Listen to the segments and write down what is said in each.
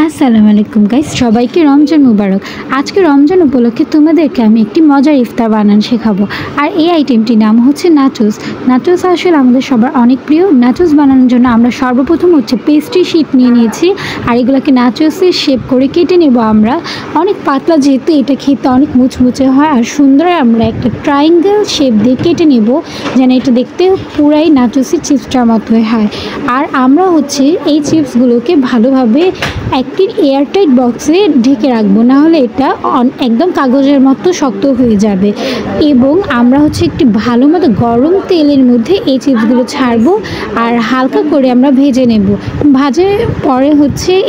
আসসালামু আলাইকুম গাইস, সবাইকে রমজান মুবারক। আজকে রমজান উপলক্ষে তোমাদেরকে আমি একটি মজার ইফতার বানানো শেখাবো। আর এই আইটেমটির নাম হচ্ছে নাচোস। নাচোস আসলে আমাদের সবার অনেক প্রিয়। নাচোস বানানোর জন্য আমরা সর্বপ্রথম পেস্ট্রি শিট নিয়ে নিয়েছি, আর এগুলোকে নাচোসের শেপ করে কেটে নেব। আমরা অনেক পাতলা, যেহেতু এটা খেতে অনেক মুচমুচে হয়, আর সুন্দর আমরা একটা ট্রায়াঙ্গেল শেপ দিয়ে কেটে নেব, যেন এটা দেখতে পুরাই নাচোসের চিপসটার মতোই হয়। আর আমরা এই চিপসগুলোকে ভালোভাবে একটি এয়ারটাইট বক্সে ঢেকে রাখবো, না হলে এটা একদম কাগজের মতো শক্ত হয়ে যাবে। এবং আমরা একটি ভালো মতো গরম তেলের মধ্যে এই চিপসগুলো ছাড়বো, আর হালকা করে আমরা ভেজে নেব। ভাজার পরে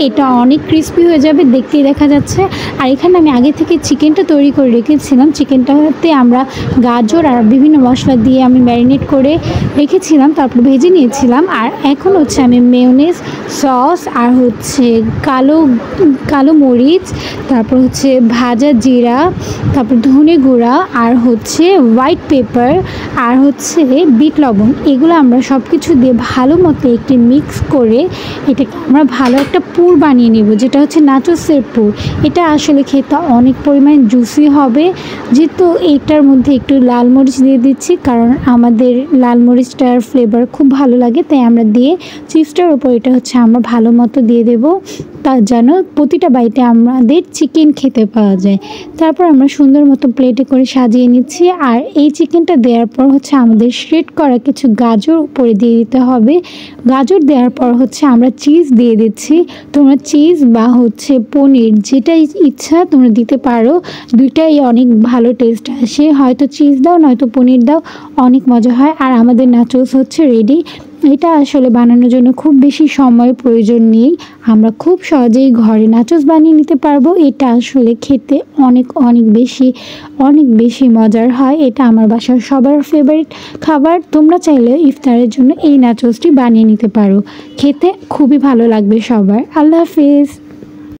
এটা অনেক ক্রিস্পি হয়ে যাবে, দেখতেই দেখা যাচ্ছে। আর এখানে আমি আগে থেকে চিকেনটা তৈরি করে রেখেছিলাম। চিকেনটাতে আমরা গাজর আর বিভিন্ন মশলা দিয়ে আমি ম্যারিনেট করে রেখেছিলাম, তারপর ভেজে নিয়েছিলাম। আর এখন আমি মেয়োনেজ, সস আর কালো মরিচ, তারপর ভাজা জিরা, তারপর ধনে গুঁড়া, আর হোয়াইট পেপার, আর বিট লবণ, এগুলো আমরা সব কিছু দিয়ে ভালো মতো একটি মিক্স করে এটাকে আমরা ভালো একটা পুর বানিয়ে নেব, যেটা নাচোসের পুর। এটা আসলে খেতে অনেক পরিমাণ জুসি হবে। যেহেতু এইটার মধ্যে একটু লাল মরিচ দিয়ে দিচ্ছি, কারণ আমাদের লাল মরিচটার ফ্লেভার খুব ভালো লাগে, তাই আমরা দিয়ে চিপসটার উপর এটা আমরা ভালো মতো দিয়ে দেবো, তার যেন প্রতিটা বাইটে আমাদের চিকেন খেতে পাওয়া যায়। তারপর আমরা সুন্দর মতো প্লেটে করে সাজিয়ে নিচ্ছি। আর এই চিকেনটা দেওয়ার পর আমাদের শ্রেড করা কিছু গাজর উপরে দিয়ে দিতে হবে। গাজর দেওয়ার পর আমরা চিজ দিয়ে দিচ্ছি। তোমরা চিজ বা পনির, যেটাই ইচ্ছা তোমরা দিতে পারো, দুইটাই অনেক ভালো টেস্ট আসে। হয়তো চিজ দাও, নয়তো পনির দাও, অনেক মজা হয়। আর আমাদের নাচোস রেডি। এটা আসলে বানানোর জন্য খুব বেশি সময় প্রয়োজন নেই, আমরা খুব সহজেই ঘরে নাচোস বানিয়ে নিতে পারবো। এটা আসলে খেতে অনেক বেশি মজার হয়। এটা আমার বাসার সবার ফেভারিট খাবার। তোমরা চাইলে ইফতারের জন্য এই নাচোসটি বানিয়ে নিতে পারো, খেতে খুবই ভালো লাগবে সবার। আল্লাহ হাফেজ।